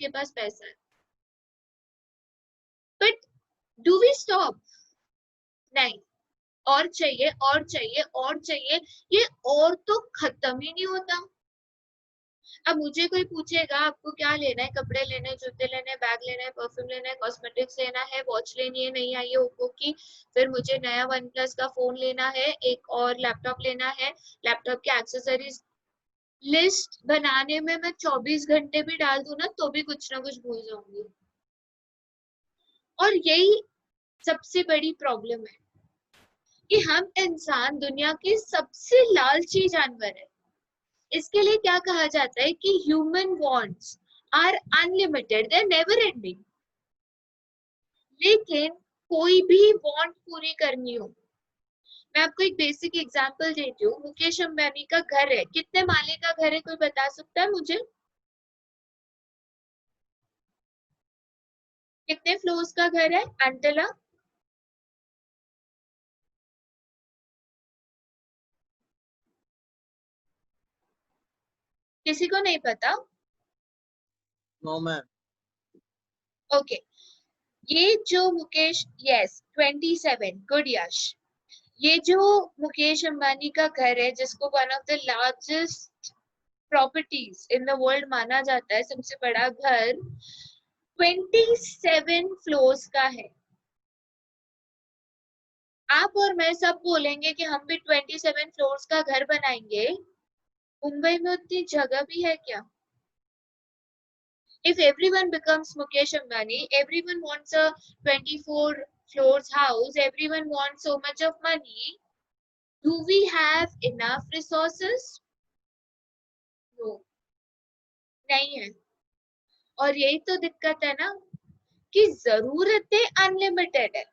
आपके पास पैसा है, बट डू वी स्टॉप? नहीं, और चाहिए और चाहिए और चाहिए, ये और तो खत्म ही नहीं होता। अब मुझे कोई पूछेगा आपको क्या लेना है, कपड़े लेने हैं, जूते लेने हैं, बैग लेना है, परफ्यूम लेना है, कॉस्मेटिक्स लेना है, वॉच लेनी है नहीं आई है ओप्पो की, फिर मुझे नया वन प्लस का फोन लेना है, एक और लैपटॉप लेना है, लैपटॉप के एक्सेसरीज, लिस्ट बनाने में मैं 24 घंटे भी डाल दूं ना तो भी कुछ ना कुछ भूल जाऊंगी। और यही सबसे बड़ी प्रॉब्लम है कि हम इंसान दुनिया के सबसे लालची जानवर है। इसके लिए क्या कहा जाता है कि human wants are unlimited, they are never ending. लेकिन कोई भी वांट पूरी करनी हो, मैं आपको एक बेसिक एग्जांपल देती हूँ। मुकेश अंबानी का घर है, कितने माले का घर है, कोई बता सकता है मुझे? कितने फ्लोर्स का घर है अंटला? किसी को नहीं पता? No ma'am. ओके, ये जो मुकेश, यस 27, गुड यश। ये जो मुकेश अंबानी का घर है, जिसको one of the largest properties in the world माना जाता है, सबसे बड़ा घर, 27 फ्लोर्स का है। आप और मैं सब बोलेंगे कि हम भी 27 फ्लोर्स का घर बनाएंगे, मुंबई में उतनी जगह भी है क्या? If everyone becomes Mukesh Ambani, everyone wants a 24 floors house, everyone wants so much of money, do we have enough resources? No, नहीं है। और यही तो दिक्कत है ना कि जरूरतें अनलिमिटेड है,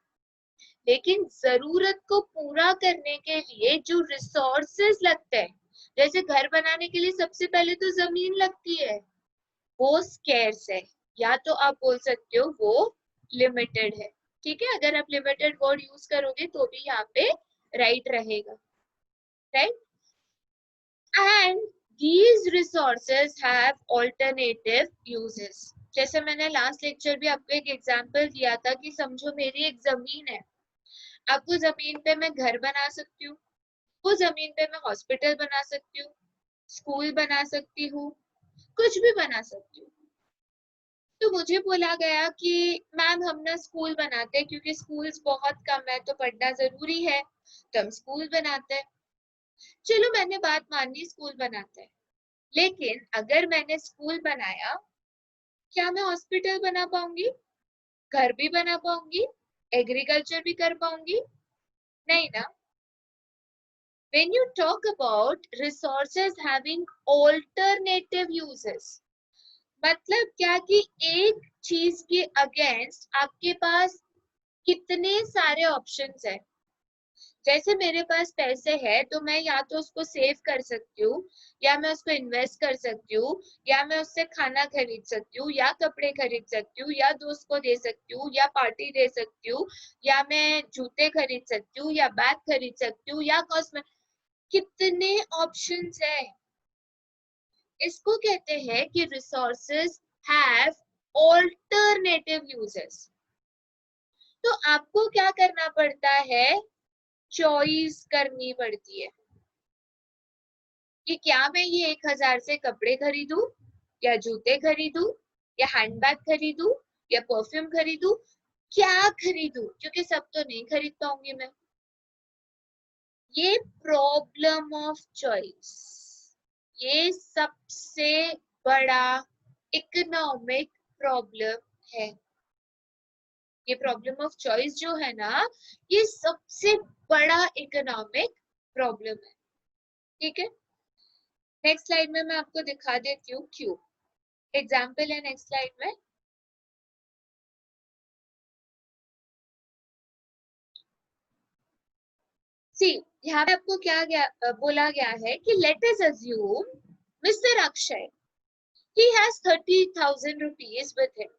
लेकिन जरूरत को पूरा करने के लिए जो रिसोर्सेज लगते हैं, जैसे घर बनाने के लिए सबसे पहले तो जमीन लगती है, वो स्केर्स है, या तो आप बोल सकते हो वो लिमिटेड है। ठीक है, अगर आप लिमिटेड वर्ड यूज करोगे तो भी यहाँ पे राइट रहेगा, right. And these resources have alternative uses। जैसे मैंने लास्ट लेक्चर भी आपको एक एग्जांपल दिया था कि समझो मेरी एक जमीन है, अब वो जमीन पे मैं घर बना सकती हूँ, वो जमीन पे मैं हॉस्पिटल बना सकती हूँ, स्कूल बना सकती हूँ, कुछ भी बना सकती हूँ। तो मुझे बोला गया कि मैम हम ना स्कूल बनाते हैं क्योंकि स्कूल्स बहुत कम है तो पढ़ना जरूरी है, तो हम स्कूल बनाते हैं। चलो मैंने बात मान ली, स्कूल बनाते हैं, लेकिन अगर मैंने स्कूल बनाया, क्या मैं हॉस्पिटल बना पाऊंगी, घर भी बना पाऊंगी, एग्रीकल्चर भी कर पाऊंगी? नहीं ना। When you talk about resources having alternative uses, मतलब क्या कि एक चीज के अगेंस्ट आपके पास कितने सारे ऑप्शंस हैं। जैसे मेरे पास पैसे हैं तो मैं या तो उसको सेव कर सकती हूँ, या मैं उसको इन्वेस्ट कर सकती हूँ, या मैं उससे खाना खरीद सकती हूँ, या कपड़े खरीद सकती हूँ, या दोस्त को दे सकती हूँ, या पार्टी दे सकती हूँ, या मैं जूते खरीद सकती हूँ, या बैग खरीद सकती हूँ, या कॉस्मेटिक, कितने ऑप्शंस है। इसको कहते हैं कि रिसोर्सेज हैव ऑल्टरनेटिव यूजेस। तो आपको क्या करना पड़ता है, चॉइस करनी पड़ती है कि क्या मैं ये 1000 से कपड़े खरीदूं, या जूते खरीदूं, या हैंडबैग खरीदूं, या परफ्यूम खरीदूं, क्या खरीदूं, क्योंकि सब तो नहीं खरीद पाऊंगी मैं। ये प्रॉब्लम ऑफ चॉइस, ये सबसे बड़ा इकोनॉमिक प्रॉब्लम है। ये प्रॉब्लम ऑफ चॉइस जो है ना, ये सबसे बड़ा इकोनॉमिक प्रॉब्लम है। ठीक है, नेक्स्ट स्लाइड में मैं आपको दिखा देती हूँ क्यों। एग्जाम्पल है नेक्स्ट स्लाइड में। सी, यहाँ पे आपको बोला गया है कि let us assume mister Akshay, he has 30,000 rupees with him.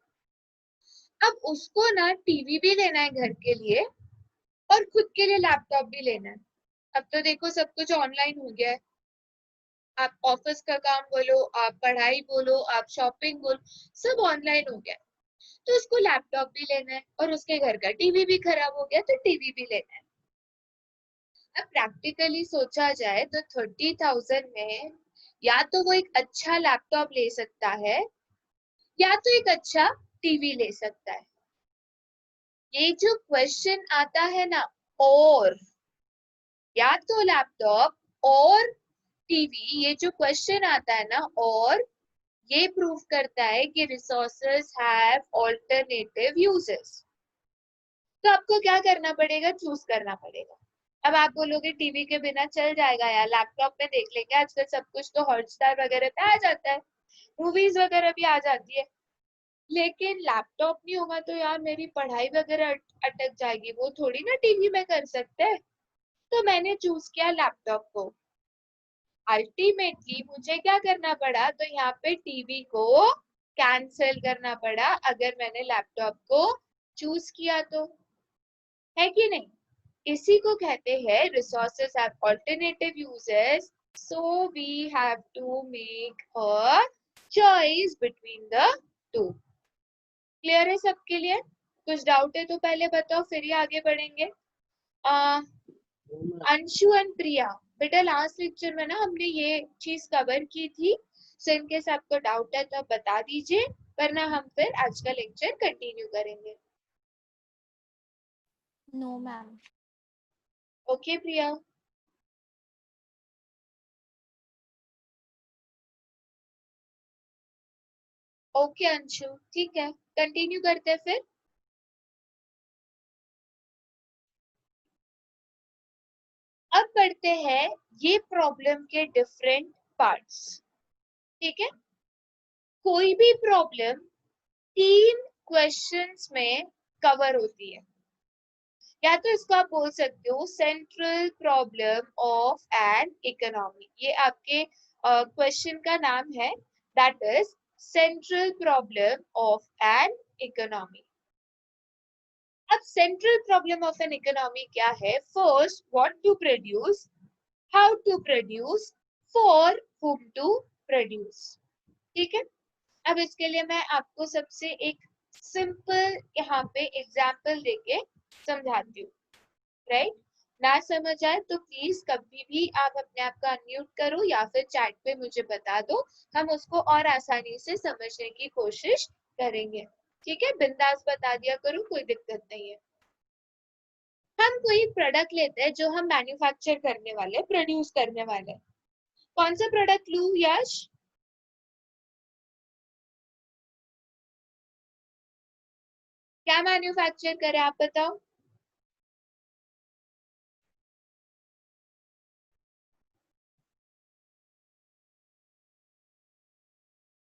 अब उसको ना टीवी भी लेना है घर के लिए, और खुद के लिए लैपटॉप भी लेना है। अब तो देखो सब कुछ ऑनलाइन हो गया है, आप ऑफिस का काम बोलो, आप पढ़ाई बोलो, आप शॉपिंग बोलो, सब ऑनलाइन हो गया। तो उसको लैपटॉप भी लेना है और उसके घर का टीवी भी खराब हो गया तो टीवी भी लेना है। अब प्रैक्टिकली सोचा जाए तो 30,000 में या तो वो एक अच्छा लैपटॉप ले सकता है या तो एक अच्छा टीवी ले सकता है। ये जो क्वेश्चन आता है ना, और या तो लैपटॉप और टीवी, ये जो क्वेश्चन आता है ना, और ये प्रूव करता है कि रिसोर्सेज हैव ऑल्टरनेटिव यूजेस। तो आपको क्या करना पड़ेगा, चूज करना पड़ेगा। अब आप बोलोगे टीवी के बिना चल जाएगा यार, लैपटॉप में देख लेंगे, आजकल सब कुछ तो हॉटस्टार वगैरह पे आ जाता है, मूवीज वगैरह भी आ जाती है। लेकिन लैपटॉप नहीं होगा तो यार मेरी पढ़ाई वगैरह अटक जाएगी, वो थोड़ी ना टीवी में कर सकते हैं। तो मैंने चूज किया लैपटॉप को। अल्टीमेटली मुझे क्या करना पड़ा, तो यहाँ पे टीवी को कैंसिल करना पड़ा अगर मैंने लैपटॉप को चूज किया तो, है कि नहीं। इसी को कहते हैं resources have alternative uses, so we have to make a choice between the two. Clear है सबके लिए? कुछ डाउट है तो पहले बताओ, फिर ही आगे बढ़ेंगे। अंशु एंड प्रिया, बेटा लास्ट लेक्चर में ना हमने ये चीज कवर की थी, सो इनकेस आपको डाउट है तो आप बता दीजिए, वरना हम फिर आज का लेक्चर कंटिन्यू करेंगे। No ma'am. Okay Priya. Okay Anshu, ठीक है, कंटिन्यू करते हैं फिर। अब पढ़ते हैं ये प्रॉब्लम के डिफरेंट पार्ट्स। ठीक है, कोई भी प्रॉब्लम 3 क्वेश्चंस में कवर होती है, या तो इसको आप बोल सकते हो central problem of an economy. ये आपके क्वेश्चन का नाम है, that is central problem of an economy. अब central problem of an economy क्या है? First, what to produce, how to produce, for whom to produce. ठीक है, अब इसके लिए मैं आपको सबसे एक सिंपल यहाँ पे एग्जाम्पल देके समझाती हूँ, राइट। ना समझ आए तो प्लीज कभी भी आप अपने आप को अनम्यूट करो या फिर चैट पे मुझे बता दो, हम उसको और आसानी से समझने की कोशिश करेंगे। ठीक है, बिंदास बता दिया करो, कोई दिक्कत नहीं है। हम कोई प्रोडक्ट लेते हैं जो हम मैन्युफैक्चर करने वाले, प्रोड्यूस करने वाले। कौन सा प्रोडक्ट लूं यश? क्या मैन्युफैक्चर करें आप बताओ?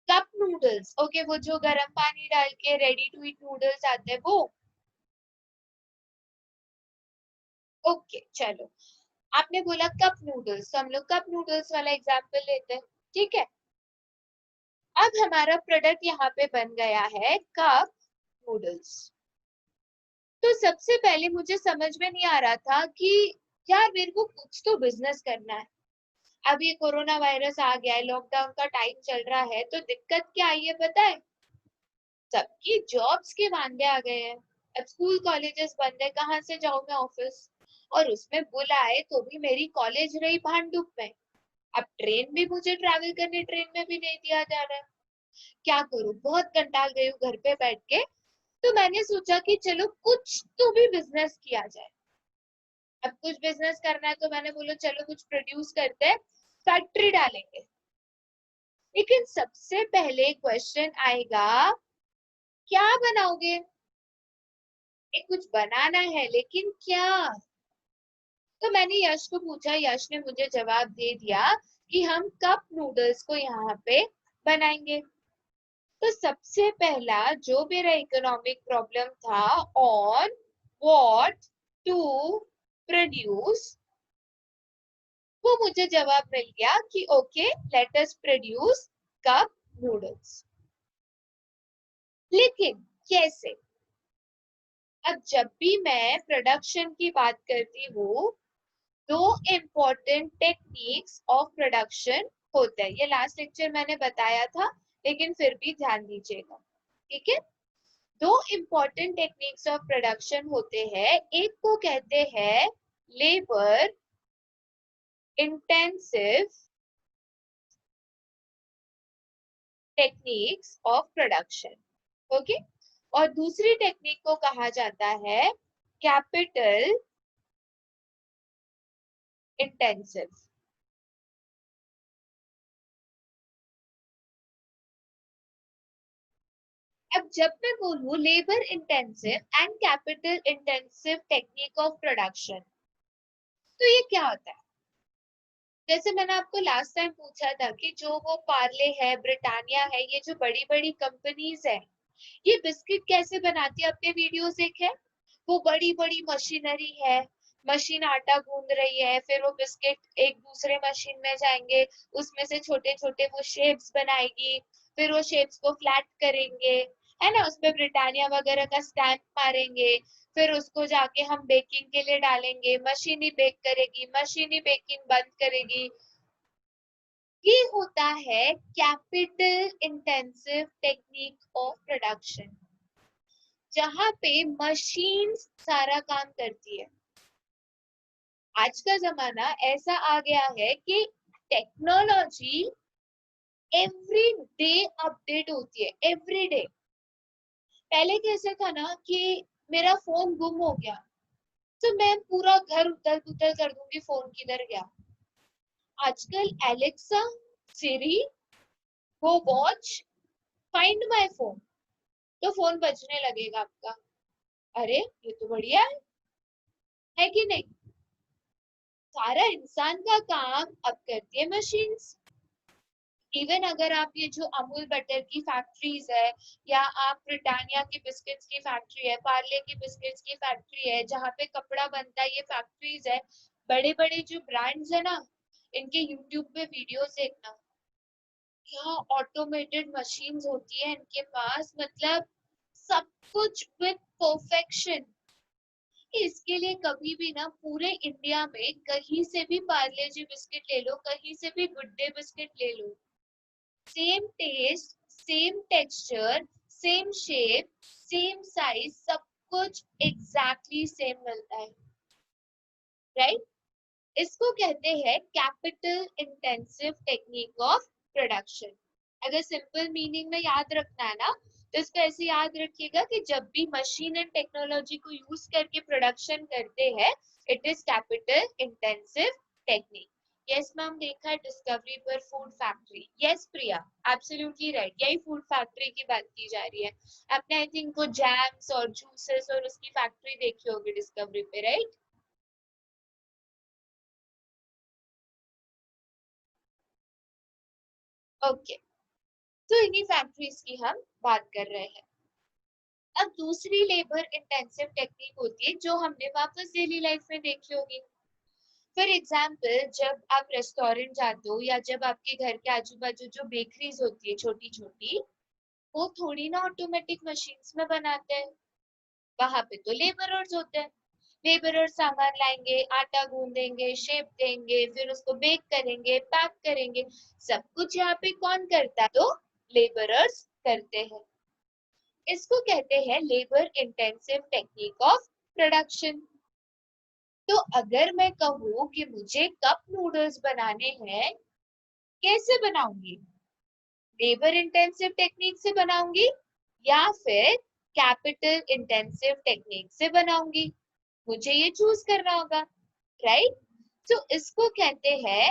कप नूडल्स, ओके, वो जो गर्म पानी डाल के रेडी टू ईट नूडल्स आते हैं वो। ओके चलो, आपने बोला कप नूडल्स, तो हम लोग कप नूडल्स वाला एग्जांपल लेते हैं। ठीक है, अब हमारा प्रोडक्ट यहाँ पे बन गया है कप नूडल्स। तो सबसे पहले मुझे समझ में नहीं आ रहा था कि यार मेरे को कुछ तो बिजनेस करना है। अब ये कोरोना वायरस आ गया है, लॉकडाउन का टाइम चल रहा है, तो दिक्कत क्या आई है पता है? सबकी जॉब्स के वांदे आ गए हैं। अब स्कूल कॉलेजेस बंद है, कहाँ से जाऊं मैं ऑफिस, और उसमें बुलाए तो भी मेरी कॉलेज रही भांडुप में। अब ट्रेन भी मुझे ट्रैवल करने, ट्रेन में भी नहीं दिया जा रहा है, क्या करूं, बहुत कंटाल गई हूँ घर पे बैठ के। तो मैंने सोचा कि चलो कुछ तो भी बिजनेस किया जाए। अब कुछ बिजनेस करना है तो मैंने बोला चलो कुछ प्रोड्यूस करते हैं, फैक्ट्री डालेंगे। लेकिन सबसे पहले क्वेश्चन आएगा, क्या बनाओगे? एक कुछ बनाना है लेकिन क्या? तो मैंने यश को पूछा, यश ने मुझे जवाब दे दिया कि हम कप नूडल्स को यहाँ पे बनाएंगे। तो सबसे पहला जो मेरा इकोनॉमिक प्रॉब्लम था, ऑन व्हाट टू प्रोड्यूस, वो मुझे जवाब मिल गया कि okay let us produce cup noodles. लेकिन कैसे? अब जब भी मैं प्रोडक्शन की बात करती हूँ, दो इम्पोर्टेंट टेक्निक्स ऑफ प्रोडक्शन होता है। ये लास्ट लेक्चर मैंने बताया था, लेकिन फिर भी ध्यान दीजिएगा, ठीक है। दो इम्पोर्टेंट टेक्निक्स ऑफ प्रोडक्शन होते हैं, एक को कहते हैं labour intensive techniques of production, okay, और दूसरी टेक्निक को कहा जाता है कैपिटल इंटेंसिव। अब जब मैं बोलूं labour intensive and capital intensive technique of production, तो ये क्या होता है? जैसे मैंने आपको लास्ट टाइम पूछा था कि जो वो पार्ले है, ब्रिटानिया है, ये जो बड़ी बड़ी कंपनीज है, ये बिस्किट कैसे बनाती है? आपने वीडियोस देखे? वो बड़ी बड़ी मशीनरी है, मशीन आटा गूंद रही है, फिर वो बिस्किट एक दूसरे मशीन में जाएंगे, उसमें से छोटे छोटे वो शेप्स बनाएगी, फिर वो शेप्स को फ्लैट करेंगे, है ना, उसपे ब्रिटानिया वगैरह का स्टैम्प मारेंगे, फिर उसको जाके हम बेकिंग के लिए डालेंगे, मशीन ही बेक करेगी, मशीन ही बेकिंग बंद करेगी। ये होता है capital intensive technique of production, जहां पे मशीन सारा काम करती है। आज का जमाना ऐसा आ गया है कि टेक्नोलॉजी एवरी डे अपडेट होती है, एवरी डे। पहले कैसे था ना कि मेरा फोन गुम हो गया तो मैं पूरा घर उथल पुथल कर दूंगी, फोन किधर गया। आजकल Alexa, Siri, go watch, find my phone, तो फोन बजने लगेगा आपका। अरे ये तो बढ़िया है कि नहीं? सारा इंसान का काम अब करती है मशीन्स। इवन अगर आप ये जो अमूल बटर की फैक्ट्रीज है, या आप ब्रिटानिया की बिस्किट्स की फैक्ट्री है, पार्ले की बिस्किट्स की फैक्ट्री है, जहाँ पे कपड़ा बनता है, ये फैक्ट्रीज है, बड़े बड़े जो ब्रांड्स है ना, इनके यूट्यूब पे वीडियोस देखना, क्या ऑटोमेटेड मशीन्स होती है इनके पास, मतलब सब कुछ विद परफेक्शन। इसके लिए कभी भी ना पूरे इंडिया में कहीं से भी पार्ले जी बिस्किट ले लो, कहीं से भी गुड डे बिस्किट ले लो, same taste, same texture, same shape, same size, सब कुछ एग्जैक्टली सेम मिलता है, राइट? इसको कहते हैं capital intensive technique of production. अगर सिंपल मीनिंग में याद रखना है ना, तो इसको ऐसे याद रखिएगा कि जब भी मशीन एंड टेक्नोलॉजी को यूज करके प्रोडक्शन करते हैं, it is capital intensive technique. Yes ma'am, देखा है डिस्कवरी पर फूड फैक्ट्री। यस प्रिया, एब्सोल्युटली राइट, यही फूड फैक्ट्री की बात की जा रही है। आपने आई थिंक वो जैम्स और जूसेस और उसकी फैक्ट्री देखी होगी डिस्कवरी पे, राइट? ओके, तो इन्हीं फैक्ट्रीज की हम बात कर रहे हैं। अब दूसरी लेबर इंटेंसिव टेक्निक होती है जो हमने वापस डेली लाइफ में देखी होगी। फॉर एग्जाम्पल, जब आप रेस्टोरेंट जाते हो या जब आपके घर के आजू बाजू जो बेकरीज होती है छोटी छोटी, वो थोड़ी ना ऑटोमेटिक मशीन्स में बनाते हैं, वहां पे तो लेबरर्स होते हैं। लेबरर सामान लाएंगे, आटा गूंदेंगे, शेप देंगे, फिर उसको बेक करेंगे, पैक करेंगे, सब कुछ यहाँ पे कौन करता है? तो लेबरर्स करते हैं। इसको कहते हैं labour intensive technique of production. तो अगर मैं कहूँ कि मुझे कप नूडल्स बनाने हैं, कैसे बनाऊंगी? लेबर इंटेंसिव टेक्निक से बनाऊंगी या फिर कैपिटल इंटेंसिव टेक्निक से बनाऊंगी? मुझे ये चूज करना होगा, राइट? तो इसको कहते हैं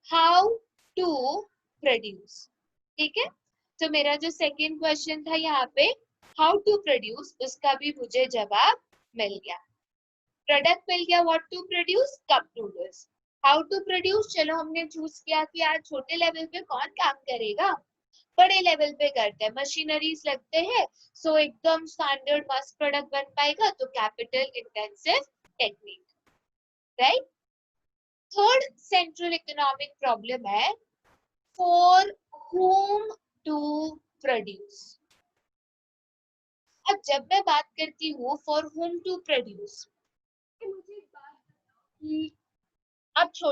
हाउ टू प्रोड्यूस, ठीक है। तो मेरा जो सेकंड क्वेश्चन था यहाँ पे हाउ टू प्रोड्यूस, उसका भी मुझे जवाब मिल गया। प्रोडक्ट मिल गया, what to produce, cup noodles. How to produce, चलो हमने चूज किया कि यार छोटे लेवल पे कौन काम करेगा, बड़े लेवल पे करते हैं, मशीनरीज लगते हैं, सो एकदम स्टैंडर्ड मस्त प्रोडक्ट बन पाएगा, तो capital intensive technique, right? Third central economic problem है फॉर whom टू प्रोड्यूस। अब जब मैं बात करती हूँ फॉर whom टू प्रोड्यूस, मुझे एक बात बताओ कि अब छोटे